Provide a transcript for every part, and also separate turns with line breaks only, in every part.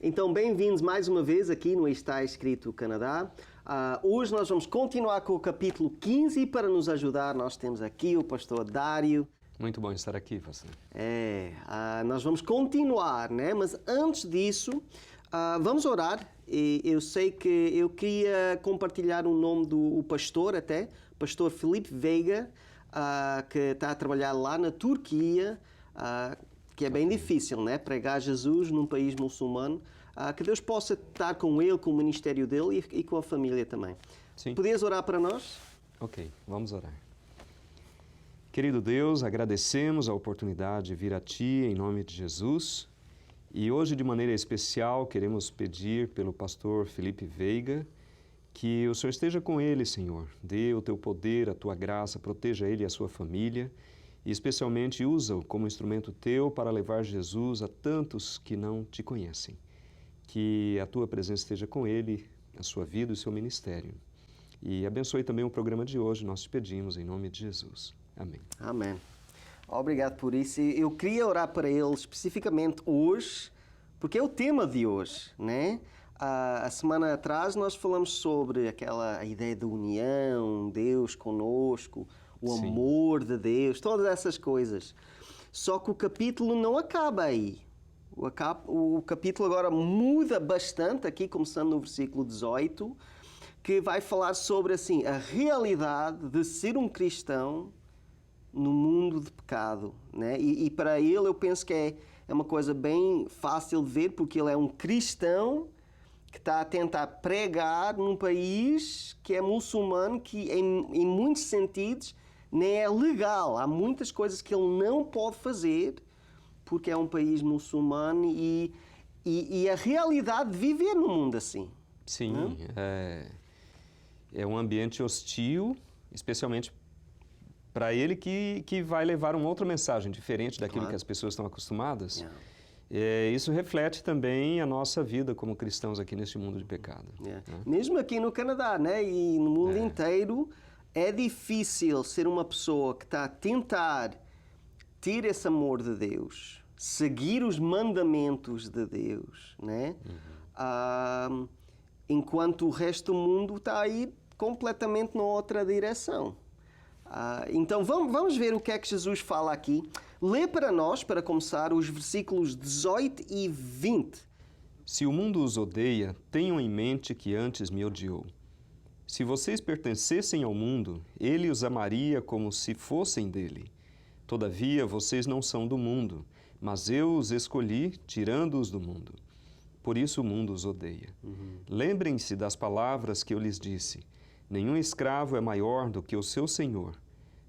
Então, bem-vindos mais uma vez aqui no Está Escrito Canadá. Hoje nós vamos continuar com o capítulo 15 e para nos ajudar nós temos aqui o pastor Dário.
Muito bom estar aqui, pastor.
Nós vamos continuar, né? Mas antes disso, vamos orar. E eu sei que eu queria compartilhar o nome do pastor até, pastor Filipe Veiga, que está a trabalhar lá na Turquia, que é bem difícil, né? Pregar Jesus num país muçulmano. Que Deus possa estar com ele, com o ministério dele e com a família também.
Sim.
Podias orar para nós?
Ok, vamos orar. Querido Deus, agradecemos a oportunidade de vir a Ti em nome de Jesus. E hoje, de maneira especial, queremos pedir pelo pastor Filipe Veiga que o Senhor esteja com ele, Senhor. Dê o Teu poder, a Tua graça, proteja ele e a sua família. E especialmente usa-o como instrumento Teu para levar Jesus a tantos que não Te conhecem. Que a Tua presença esteja com ele, a sua vida e o seu ministério. E abençoe também o programa de hoje, nós te pedimos em nome de Jesus. Amém.
Amém. Obrigado por isso. Eu queria orar para ele especificamente hoje, porque é o tema de hoje, né? A semana atrás nós falamos sobre a ideia da união, Deus conosco, o
Sim.
amor de Deus, todas essas coisas. Só que o capítulo não acaba aí. O capítulo agora muda bastante, aqui começando no versículo 18, que vai falar sobre assim, a realidade de ser um cristão no mundo de pecado, né? E para ele eu penso que é uma coisa bem fácil de ver, porque ele é um cristão que está a tentar pregar num país que é muçulmano, que em muitos sentidos nem é legal. Há muitas coisas que ele não pode fazer porque é um país muçulmano e a realidade de viver num mundo assim.
Sim, é um ambiente hostil, especialmente para ele que vai levar uma outra mensagem diferente daquilo que as pessoas estão acostumadas. Isso reflete também a nossa vida como cristãos aqui neste mundo de pecado. Né?
Mesmo aqui no Canadá, né? E no mundo inteiro, é difícil ser uma pessoa que está a tentar ter esse amor de Deus, seguir os mandamentos de Deus, né? Enquanto o resto do mundo está a ir completamente noutra direção. Então vamos ver o que é que Jesus fala aqui. Lê para nós, para começar, os versículos 18 e 20.
Se o mundo os odeia, tenham em mente que antes me odiou. Se vocês pertencessem ao mundo, ele os amaria como se fossem dele. Todavia, vocês não são do mundo, mas eu os escolhi, tirando-os do mundo. Por isso o mundo os odeia. Lembrem-se das palavras que eu lhes disse. Nenhum escravo é maior do que o seu senhor.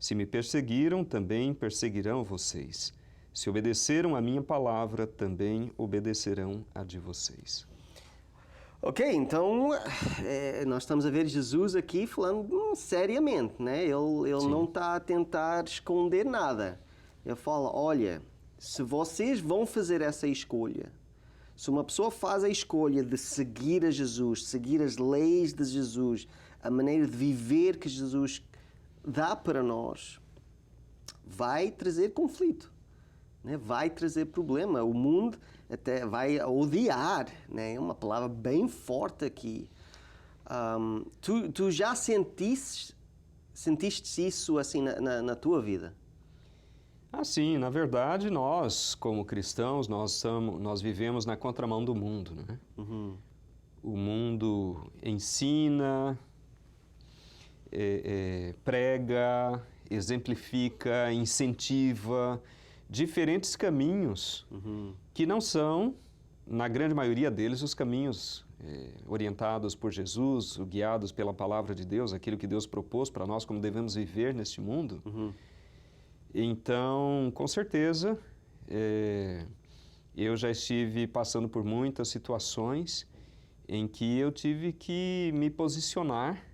Se me perseguiram, também perseguirão vocês. Se obedeceram à minha palavra, também obedecerão à de vocês.
Ok, então nós estamos a ver Jesus aqui falando seriamente, né? Ele não está a tentar esconder nada. Ele fala, olha, se vocês vão fazer essa escolha, se uma pessoa faz a escolha de seguir a Jesus, seguir as leis de Jesus, a maneira de viver que Jesus dá para nós, vai trazer conflito, né? Vai trazer problema. O mundo até vai odiar, né? É uma palavra bem forte aqui. Tu já sentiste isso assim na tua vida?
Sim, na verdade, nós, como cristãos, nós vivemos na contramão do mundo, né? O mundo ensina, prega, exemplifica, incentiva diferentes caminhos que não são, na grande maioria deles, os caminhos orientados por Jesus, guiados pela palavra de Deus, aquilo que Deus propôs para nós como devemos viver neste mundo. Então, com certeza, eu já estive passando por muitas situações em que eu tive que me posicionar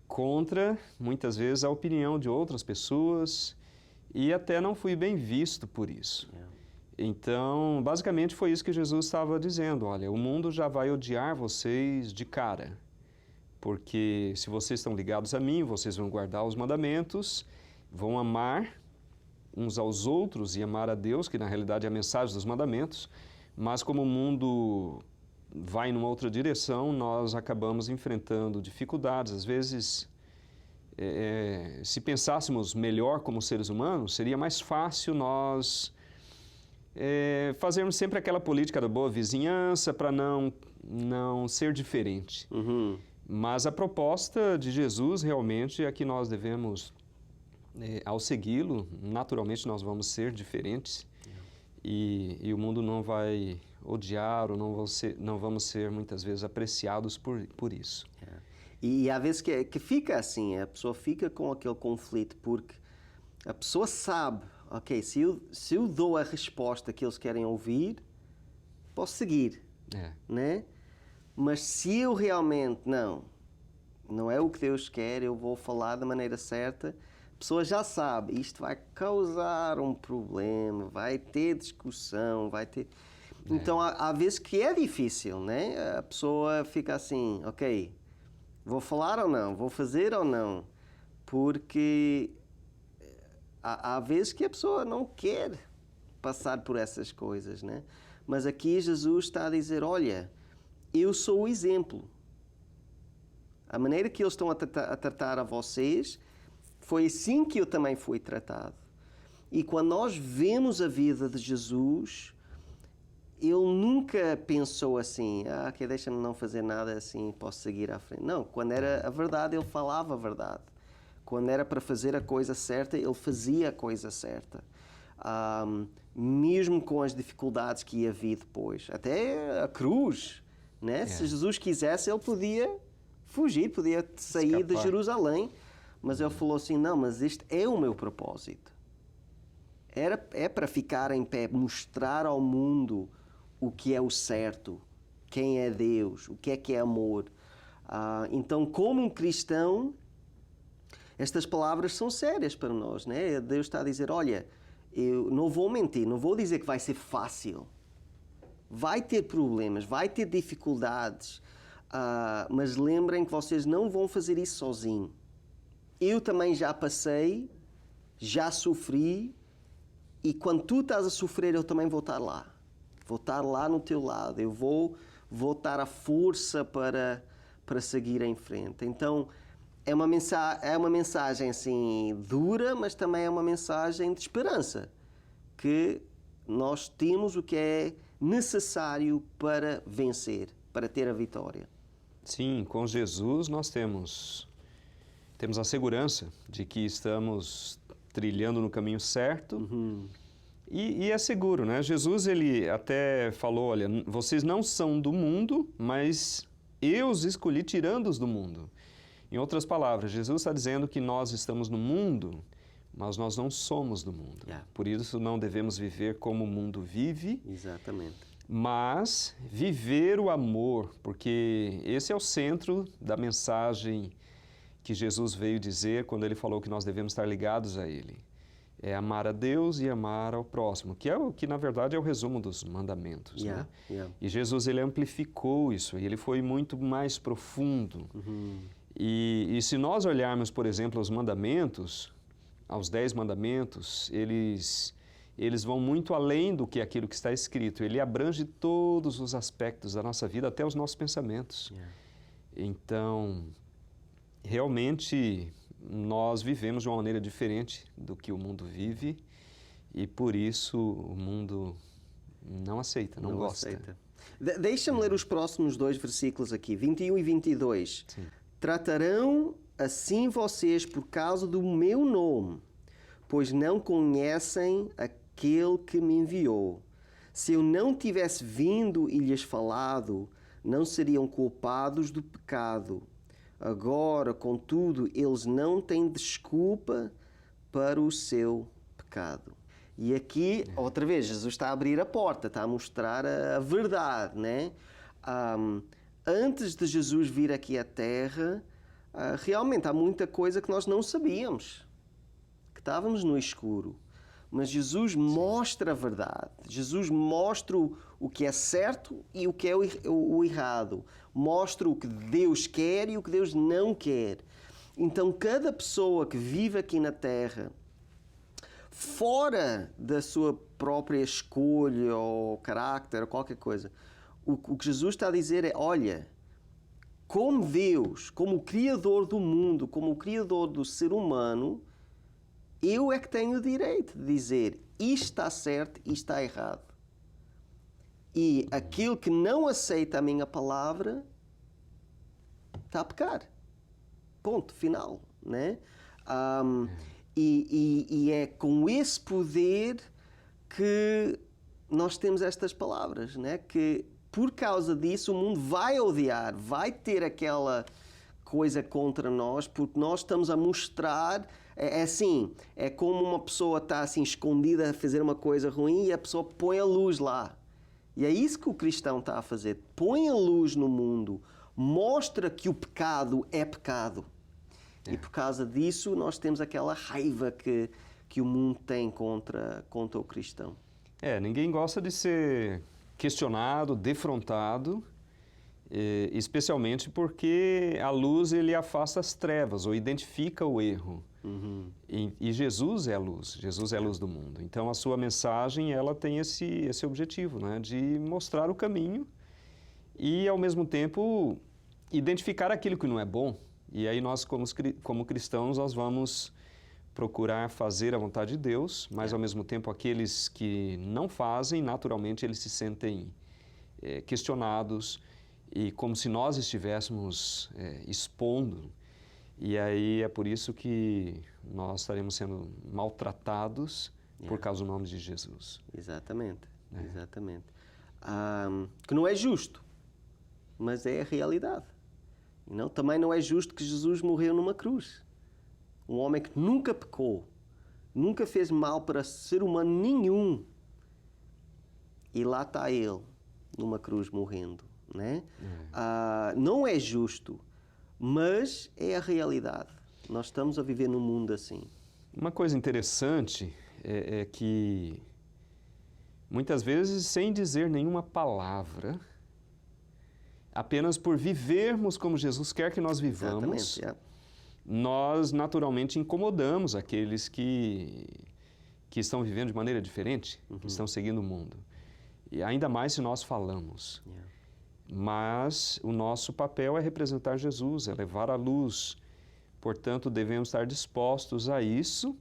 contra, muitas vezes, a opinião de outras pessoas e até não fui bem visto por isso. Então, basicamente foi isso que Jesus estava dizendo, olha, o mundo já vai odiar vocês de cara, porque se vocês estão ligados a mim, vocês vão guardar os mandamentos, vão amar uns aos outros e amar a Deus, que na realidade é a mensagem dos mandamentos, mas como o mundo vai numa outra direção, nós acabamos enfrentando dificuldades. Às vezes, se pensássemos melhor como seres humanos, seria mais fácil nós fazermos sempre aquela política da boa vizinhança para não ser diferente. Mas a proposta de Jesus realmente é que nós devemos, ao segui-lo, naturalmente nós vamos ser diferentes e o mundo não vai odiar ou não vamos ser muitas vezes apreciados por isso.
E há vezes que fica assim, a pessoa fica com aquele conflito porque a pessoa sabe, ok, se eu dou a resposta que eles querem ouvir, posso seguir, né? Mas se eu realmente não é o que Deus quer, eu vou falar da maneira certa, a pessoa já sabe, isto vai causar um problema, vai ter discussão, vai ter... Então, há vezes que é difícil, né? A pessoa fica assim, ok, vou falar ou não? Vou fazer ou não? Porque há vezes que a pessoa não quer passar por essas coisas, né? Mas aqui Jesus está a dizer, olha, eu sou o exemplo. A maneira que eles estão a tratar a vocês foi assim que eu também fui tratado. E quando nós vemos a vida de Jesus, ele nunca pensou assim, ok, deixa-me não fazer nada assim, posso seguir à frente. Não, quando era a verdade, ele falava a verdade. Quando era para fazer a coisa certa, ele fazia a coisa certa. Mesmo com as dificuldades que ia vir depois. Até a cruz, né? Se Jesus quisesse, ele podia fugir, podia sair de Jerusalém. Mas ele falou assim, não, mas este é o meu propósito. É para ficar em pé, mostrar ao mundo o que é o certo, quem é Deus, o que é amor. Então, como um cristão, estas palavras são sérias para nós, né? Deus está a dizer, olha, eu não vou mentir, não vou dizer que vai ser fácil. Vai ter problemas, vai ter dificuldades, mas lembrem que vocês não vão fazer isso sozinhos. Eu também já passei, já sofri, e quando tu estás a sofrer, eu também vou estar lá. Vou estar lá no teu lado, eu vou dar a força para seguir em frente. Então, é uma mensagem assim dura, mas também é uma mensagem de esperança, que nós temos o que é necessário para vencer, para ter a vitória.
Sim, com Jesus nós temos a segurança de que estamos trilhando no caminho certo e é seguro, né? Jesus, ele até falou, olha, vocês não são do mundo, mas eu os escolhi tirando-os do mundo. Em outras palavras, Jesus está dizendo que nós estamos no mundo, mas nós não somos do mundo. Por isso não devemos viver como o mundo vive.
Exatamente.
Mas viver o amor, porque esse é o centro da mensagem que Jesus veio dizer quando ele falou que nós devemos estar ligados a Ele. É amar a Deus e amar ao próximo, que na verdade é o resumo dos mandamentos. Né? E Jesus, ele amplificou isso, e ele foi muito mais profundo. E se nós olharmos, por exemplo, os mandamentos, aos 10 mandamentos, eles vão muito além do que aquilo que está escrito. Ele abrange todos os aspectos da nossa vida, até os nossos pensamentos. Então, realmente, nós vivemos de uma maneira diferente do que o mundo vive e, por isso, o mundo não aceita, não gosta.
Deixa-me ler os próximos 2 versículos aqui, 21 e 22.
Sim.
Tratarão assim vocês por causa do meu nome, pois não conhecem aquele que me enviou. Se eu não tivesse vindo e lhes falado, não seriam culpados do pecado. Agora, contudo, eles não têm desculpa para o seu pecado. E aqui, outra vez, Jesus está a abrir a porta, está a mostrar a verdade, né? Antes de Jesus vir aqui à Terra, realmente há muita coisa que nós não sabíamos, que estávamos no escuro. Mas Jesus mostra a verdade. Jesus mostra o que é certo e o que é o errado. Mostra o que Deus quer e o que Deus não quer. Então, cada pessoa que vive aqui na Terra, fora da sua própria escolha ou caráter ou qualquer coisa, o que Jesus está a dizer é, olha, como Deus, como o Criador do mundo, como o Criador do ser humano, eu é que tenho o direito de dizer isto está certo e isto está errado. E aquele que não aceita a minha palavra está a pecar. Ponto, final, né? E é com esse poder que nós temos estas palavras, né? Que por causa disso o mundo vai odiar, vai ter aquela coisa contra nós, porque nós estamos a mostrar, é assim, é como uma pessoa está assim escondida a fazer uma coisa ruim e a pessoa põe a luz lá. E é isso que o cristão está a fazer, põe a luz no mundo, mostra que o pecado é pecado. E por causa disso nós temos aquela raiva que o mundo tem contra o cristão.
Ninguém gosta de ser questionado, defrontado, especialmente porque a luz ele afasta as trevas ou identifica o erro.
Uhum.
E Jesus é a luz do mundo. Então a sua mensagem ela tem esse objetivo, né, de mostrar o caminho e ao mesmo tempo identificar aquilo que não é bom. E aí nós como cristãos nós vamos procurar fazer a vontade de Deus, mas ao mesmo tempo aqueles que não fazem, naturalmente eles se sentem questionados e como se nós estivéssemos expondo. E aí é por isso que nós estaremos sendo maltratados por causa do nome de Jesus.
Exatamente, exatamente. Que não é justo, mas é a realidade. E não, também não é justo que Jesus morreu numa cruz. Um homem que nunca pecou, nunca fez mal para ser humano nenhum. E lá está ele, numa cruz morrendo, né? Não é justo, mas é a realidade. Nós estamos a viver num mundo assim.
Uma coisa interessante é que muitas vezes sem dizer nenhuma palavra, apenas por vivermos como Jesus quer que nós vivamos, nós naturalmente incomodamos aqueles que estão vivendo de maneira diferente, que estão seguindo o mundo. E ainda mais se nós falamos. Mas o nosso papel é representar Jesus, é levar a luz. Portanto, devemos estar dispostos a isso.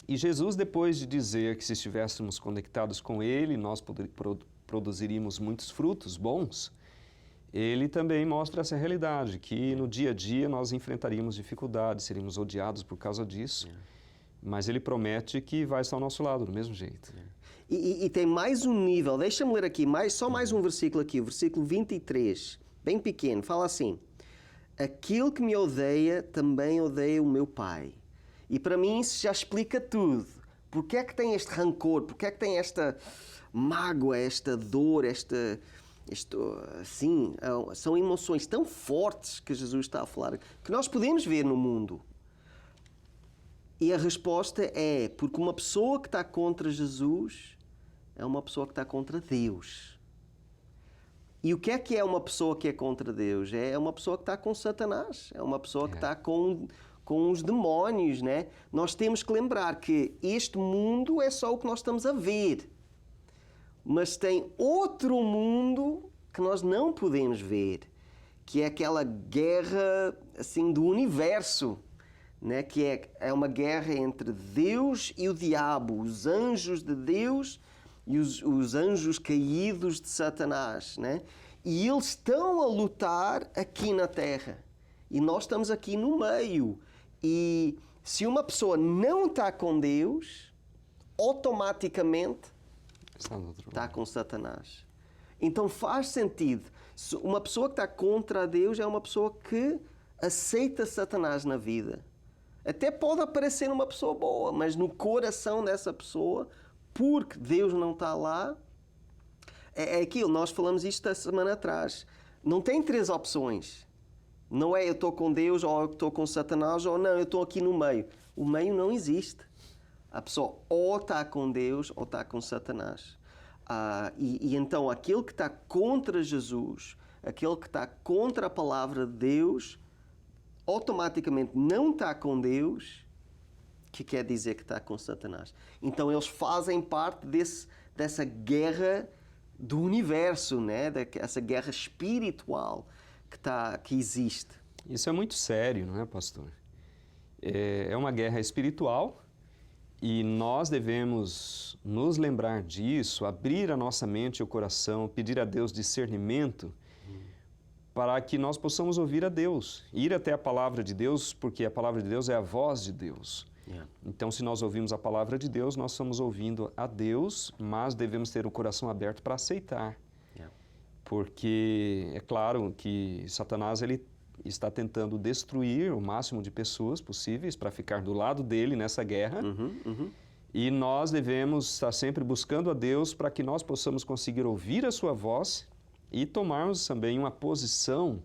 E Jesus, depois de dizer que se estivéssemos conectados com Ele, nós produziríamos muitos frutos bons, Ele também mostra essa realidade, que no dia a dia nós enfrentaríamos dificuldades, seríamos odiados por causa disso. Mas Ele promete que vai estar ao nosso lado, do mesmo jeito.
E tem mais um nível, deixa-me ler aqui, só mais um versículo aqui, o versículo 23, bem pequeno, fala assim: aquele que me odeia, também odeia o meu Pai. E para mim isso já explica tudo. Porquê é que tem este rancor? Porquê é que tem esta mágoa, esta dor, assim, são emoções tão fortes que Jesus está a falar, que nós podemos ver no mundo. E a resposta é porque uma pessoa que está contra Jesus é uma pessoa que está contra Deus. E o que é uma pessoa que é contra Deus? É uma pessoa que está com Satanás, é uma pessoa que está com os demónios, né? Nós temos que lembrar que este mundo é só o que nós estamos a ver. Mas tem outro mundo que nós não podemos ver, que é aquela guerra assim do universo, né? Que é uma guerra entre Deus e o diabo, os anjos de Deus e os anjos caídos de Satanás, né? E eles estão a lutar aqui na Terra. E nós estamos aqui no meio. E se uma pessoa não está com Deus, automaticamente está com Satanás. Então faz sentido. Uma pessoa que está contra Deus é uma pessoa que aceita Satanás na vida. Até pode aparecer uma pessoa boa, mas no coração dessa pessoa, porque Deus não está lá, é aquilo. Nós falamos isto a semana atrás. Não tem três opções. Não é eu estou com Deus, ou eu estou com Satanás, ou não, eu estou aqui no meio. O meio não existe. A pessoa ou está com Deus ou está com Satanás. E então aquele que está contra Jesus, aquele que está contra a palavra de Deus, automaticamente não está com Deus, que quer dizer que está com Satanás. Então eles fazem parte dessa guerra do universo, né? Essa guerra espiritual que existe.
Isso é muito sério, não é, pastor? É uma guerra espiritual e nós devemos nos lembrar disso, abrir a nossa mente e o coração, pedir a Deus discernimento para que nós possamos ouvir a Deus, ir até a palavra de Deus, porque a palavra de Deus é a voz de Deus.
Yeah.
Então, se nós ouvimos a palavra de Deus, nós estamos ouvindo a Deus, mas devemos ter o coração aberto para aceitar.
Yeah.
Porque é claro que Satanás ele está tentando destruir o máximo de pessoas possíveis para ficar do lado dele nessa guerra. E nós devemos estar sempre buscando a Deus para que nós possamos conseguir ouvir a sua voz e tomarmos também uma posição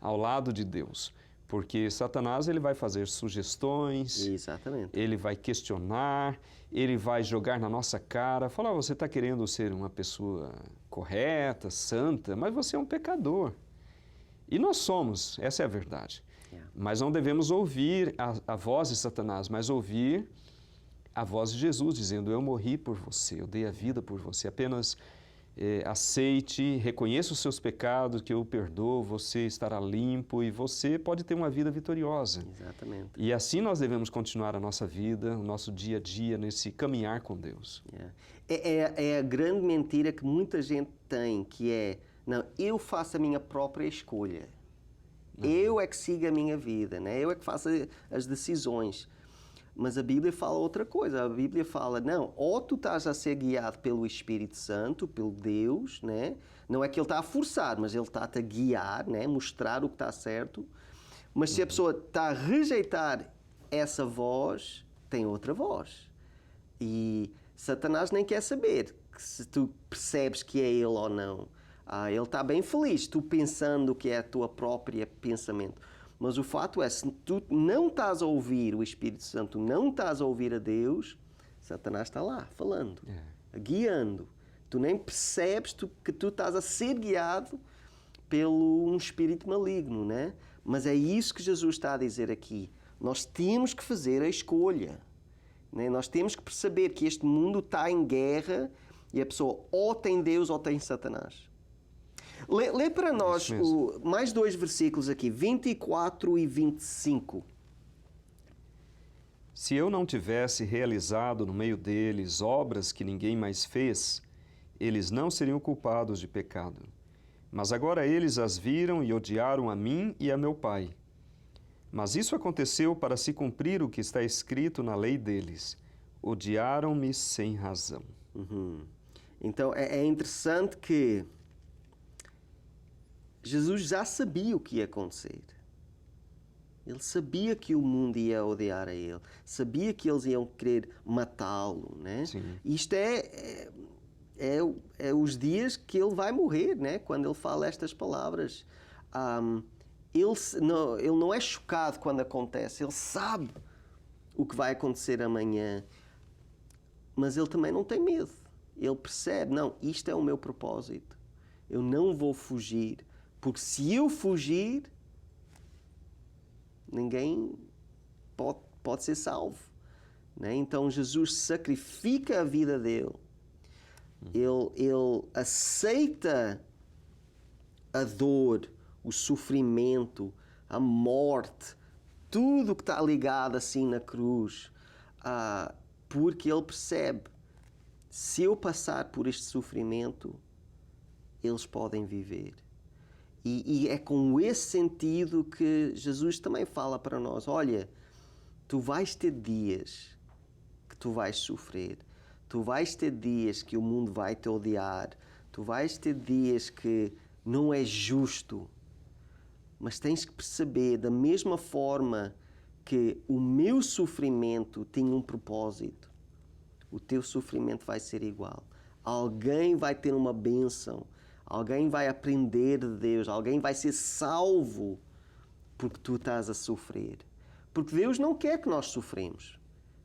ao lado de Deus. Porque Satanás ele vai fazer sugestões,
Exatamente.
ele vai questionar, ele vai jogar na nossa cara, falar, você está querendo ser uma pessoa correta, santa, mas você é um pecador. E nós somos, essa é a verdade.
Yeah.
Mas não devemos ouvir a voz de Satanás, mas ouvir a voz de Jesus, dizendo, eu morri por você, eu dei a vida por você, apenas aceite, reconheça os seus pecados, que eu perdoo, você estará limpo e você pode ter uma vida vitoriosa.
Exatamente.
E assim nós devemos continuar a nossa vida, o nosso dia a dia, nesse caminhar com Deus.
Yeah. É a grande mentira que muita gente tem, que é, não, eu faço a minha própria escolha. Eu é que sigo a minha vida, né? Eu é que faço as decisões. Mas a Bíblia fala outra coisa. A Bíblia fala, não, ou tu estás a ser guiado pelo Espírito Santo, pelo Deus, né? Não é que Ele está a forçar, mas Ele está-te a guiar, né? Mostrar o que está certo. Mas se a pessoa está a rejeitar essa voz, tem outra voz. E Satanás nem quer saber se tu percebes que é ele ou não. Ele está bem feliz, tu pensando que é a tua própria pensamento. Mas o fato é, se tu não estás a ouvir o Espírito Santo, não estás a ouvir a Deus, Satanás está lá, falando, guiando. Tu nem percebes que tu estás a ser guiado pelo um espírito maligno, né? Mas é isso que Jesus está a dizer aqui. Nós temos que fazer a escolha. Né? Nós temos que perceber que este mundo está em guerra e a pessoa ou tem Deus ou tem Satanás. Lê para nós mais dois versículos aqui, 24 e 25.
Se eu não tivesse realizado no meio deles obras que ninguém mais fez, eles não seriam culpados de pecado. Mas agora eles as viram e odiaram a mim e a meu Pai. Mas isso aconteceu para se cumprir o que está escrito na lei deles. Odiaram-me sem razão.
Então é interessante que Jesus já sabia o que ia acontecer. Ele sabia que o mundo ia odiar a ele. Sabia que eles iam querer matá-lo, né?
Sim.
Isto é os dias que ele vai morrer, né? Quando ele fala estas palavras. Ele não é chocado quando acontece. Ele sabe o que vai acontecer amanhã. Mas ele também não tem medo. Ele percebe, não, isto é o meu propósito. Eu não vou fugir. Porque se eu fugir, ninguém pode ser salvo. Né? Então Jesus sacrifica a vida dele. Ele aceita a dor, o sofrimento, a morte, tudo que está ligado assim na cruz, porque ele percebe, se eu passar por este sofrimento, eles podem viver. E é com esse sentido que Jesus também fala para nós, olha, tu vais ter dias que tu vais sofrer, tu vais ter dias que o mundo vai te odiar, tu vais ter dias que não é justo, mas tens que perceber, da mesma forma que o meu sofrimento tem um propósito, o teu sofrimento vai ser igual. Alguém vai ter uma bênção, alguém vai aprender de Deus, alguém vai ser salvo porque tu estás a sofrer. Porque Deus não quer que nós sofremos.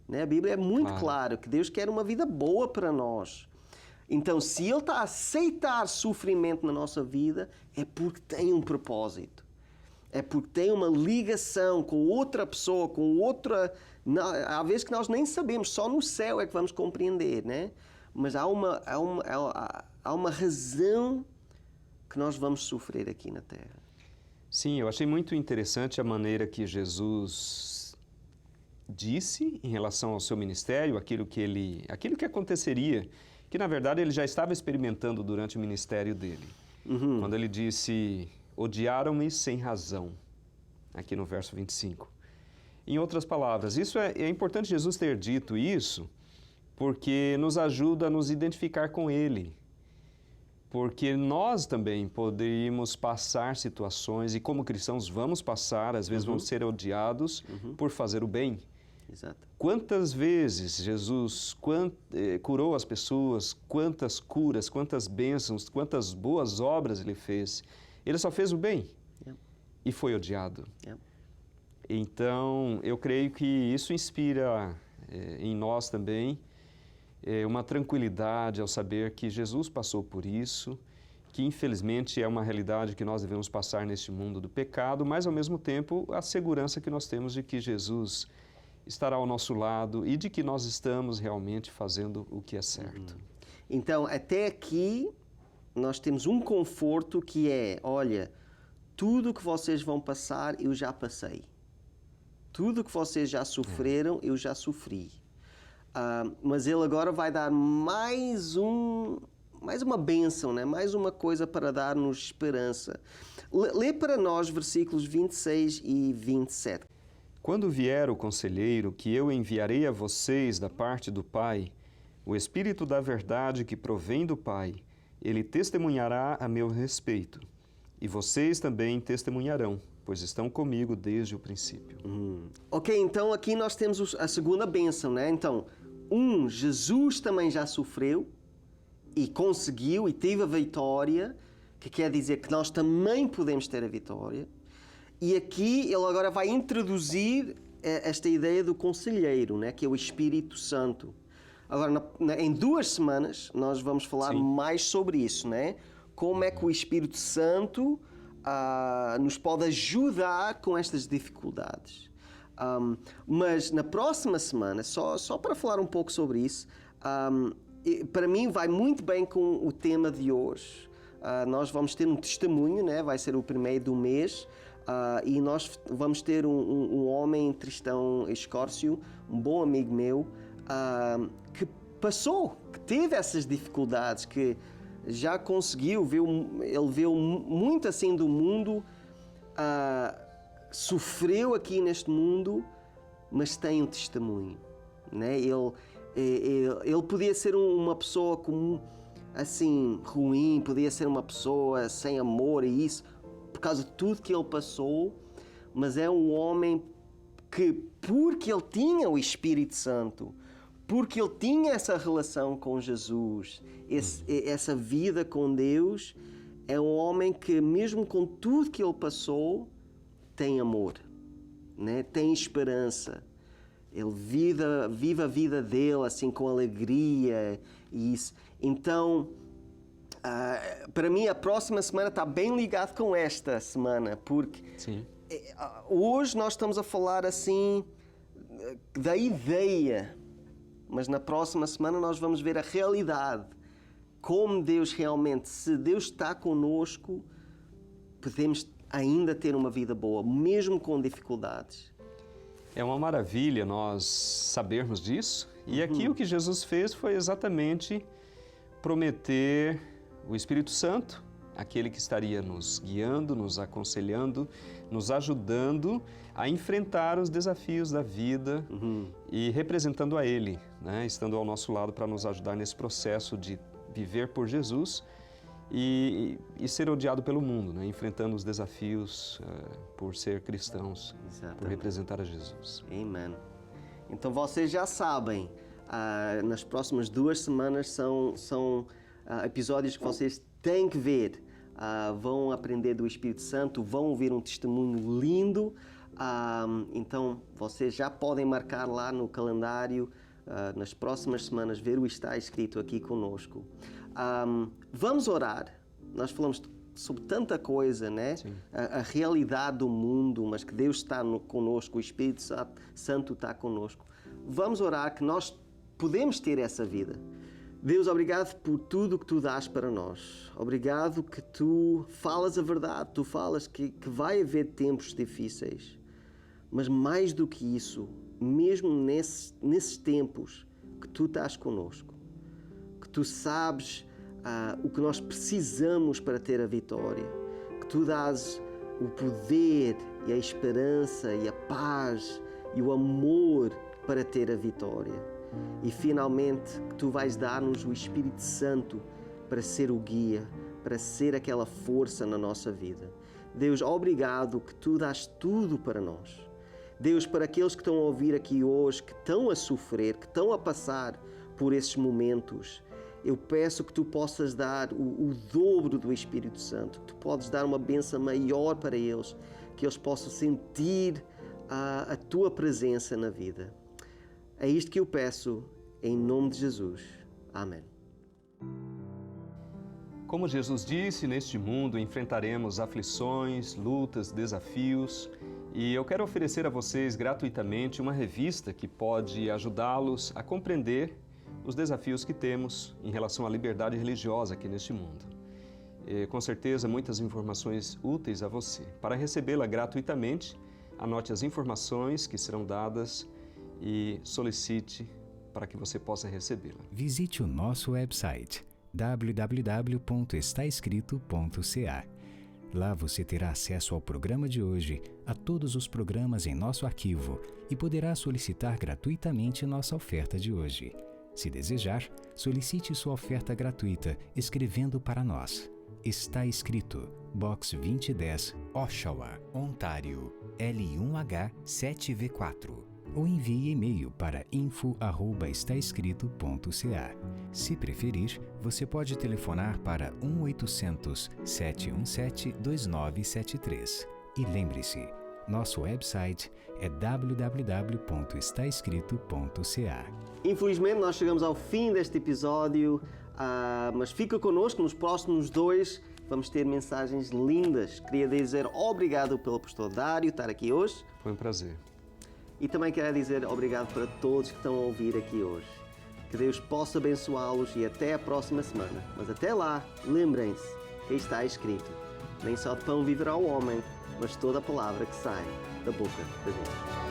Né? A Bíblia é muito clara que Deus quer uma vida boa para nós. Então, se Ele está a aceitar sofrimento na nossa vida, é porque tem um propósito. É porque tem uma ligação com outra pessoa, com outra... Há vezes que nós nem sabemos, só no céu é que vamos compreender, né? Mas há uma razão que nós vamos sofrer aqui na Terra.
Sim, eu achei muito interessante a maneira que Jesus disse em relação ao seu ministério, aquilo que aconteceria, que na verdade ele já estava experimentando durante o ministério dele. Quando ele disse, odiaram-me sem razão, aqui no verso 25. Em outras palavras, é importante Jesus ter dito isso, porque nos ajuda a nos identificar com ele. Porque nós também poderíamos passar situações, e como cristãos vamos passar, às vezes vamos ser odiados por fazer o bem.
Exato.
Quantas vezes Jesus curou as pessoas, quantas curas, quantas bênçãos, quantas boas obras Ele fez. Ele só fez o bem e foi odiado. Então, eu creio que isso inspira em nós também uma tranquilidade ao saber que Jesus passou por isso, que infelizmente é uma realidade que nós devemos passar neste mundo do pecado, mas ao mesmo tempo a segurança que nós temos de que Jesus estará ao nosso lado e de que nós estamos realmente fazendo o que é certo.
Então, até aqui, nós temos um conforto que é, olha, tudo que vocês vão passar, eu já passei. Tudo que vocês já sofreram, eu já sofri. Mas Ele agora vai dar mais uma bênção, né? Mais uma coisa para dar-nos esperança. Lê para nós versículos 26 e 27.
Quando vier o conselheiro que eu enviarei a vocês da parte do Pai, o Espírito da verdade que provém do Pai, ele testemunhará a meu respeito. E vocês também testemunharão, pois estão comigo desde o princípio.
Ok, então aqui nós temos a segunda bênção, né? Então, Jesus também já sofreu e conseguiu e teve a vitória, que quer dizer que nós também podemos ter a vitória. E aqui ele agora vai introduzir esta ideia do conselheiro, né? Que é o Espírito Santo. Agora, em 2 semanas, nós vamos falar mais sobre isso, né? Como é que o Espírito Santo nos pode ajudar com estas dificuldades. Mas na próxima semana, só para falar um pouco sobre isso, para mim vai muito bem com o tema de hoje. Nós vamos ter um testemunho, né? Vai ser o primeiro do mês, e nós vamos ter um homem, Tristão Escórcio, um bom amigo meu, que teve essas dificuldades, que já conseguiu, ele viu muito assim do mundo, sofreu aqui neste mundo, mas tem um testemunho, né? Ele podia ser uma pessoa assim, ruim, podia ser uma pessoa sem amor e isso, por causa de tudo que ele passou, mas é um homem que, porque ele tinha o Espírito Santo, porque ele tinha essa relação com Jesus, essa vida com Deus, é um homem que, mesmo com tudo que ele passou, tem amor, né? Tem esperança. Ele vive a vida dele assim com alegria e isso. Então, para mim, a próxima semana está bem ligado com esta semana, porque hoje nós estamos a falar assim da ideia, mas na próxima semana nós vamos ver a realidade. Como Deus realmente, se Deus está conosco, podemos ainda ter uma vida boa, mesmo com dificuldades.
É uma maravilha nós sabermos disso. E aqui o que Jesus fez foi exatamente prometer o Espírito Santo, aquele que estaria nos guiando, nos aconselhando, nos ajudando a enfrentar os desafios da vida e representando a Ele, né? Estando ao nosso lado para nos ajudar nesse processo de viver por Jesus e ser odiado pelo mundo, né? Enfrentando os desafios por ser cristãos, por representar a Jesus.
Amém. Então vocês já sabem, nas próximas 2 semanas são episódios que vocês têm que ver. Vão aprender do Espírito Santo, vão ouvir um testemunho lindo. Então vocês já podem marcar lá no calendário, nas próximas semanas, ver o Está Escrito aqui conosco. Vamos orar. Nós falamos sobre tanta coisa, né? A realidade do mundo, mas que Deus está conosco, o Espírito Santo está conosco. Vamos orar que nós podemos ter essa vida. Deus, obrigado por tudo que Tu dás para nós. Obrigado que Tu falas a verdade, Tu falas que vai haver tempos difíceis. Mas mais do que isso, mesmo nesses tempos, que Tu estás conosco. Que Tu sabes o que nós precisamos para ter a vitória. Que Tu dás o poder e a esperança e a paz e o amor para ter a vitória. E finalmente que Tu vais dar-nos o Espírito Santo para ser o guia, para ser aquela força na nossa vida. Deus, obrigado que Tu dás tudo para nós. Deus, para aqueles que estão a ouvir aqui hoje, que estão a sofrer, que estão a passar por esses momentos, eu peço que Tu possas dar o dobro do Espírito Santo, que Tu podes dar uma bênção maior para eles, que eles possam sentir a Tua presença na vida. É isto que eu peço, em nome de Jesus. Amém.
Como Jesus disse, neste mundo enfrentaremos aflições, lutas, desafios, e eu quero oferecer a vocês gratuitamente uma revista que pode ajudá-los a compreender os desafios que temos em relação à liberdade religiosa aqui neste mundo. E, com certeza, muitas informações úteis a você. Para recebê-la gratuitamente, anote as informações que serão dadas e solicite para que você possa recebê-la.
Visite o nosso website www.estaescrito.ca. Lá você terá acesso ao programa de hoje, a todos os programas em nosso arquivo e poderá solicitar gratuitamente nossa oferta de hoje. Se desejar, solicite sua oferta gratuita escrevendo para nós. Está escrito, Box 2010, Oshawa, Ontário, L1H 7V4. Ou envie e-mail para info@estaescrito.ca. Se preferir, você pode telefonar para 1-800-717-2973. E lembre-se, nosso website é www.estaescrito.ca.
Infelizmente, nós chegamos ao fim deste episódio, mas fica connosco nos próximos 2. Vamos ter mensagens lindas. Queria dizer obrigado pelo pastor Dário estar aqui hoje.
Foi um prazer.
E também quero dizer obrigado para todos que estão a ouvir aqui hoje. Que Deus possa abençoá-los e até a próxima semana. Mas até lá, lembrem-se que está escrito: nem só de pão viverá o homem, mas toda a palavra que sai da boca de Deus.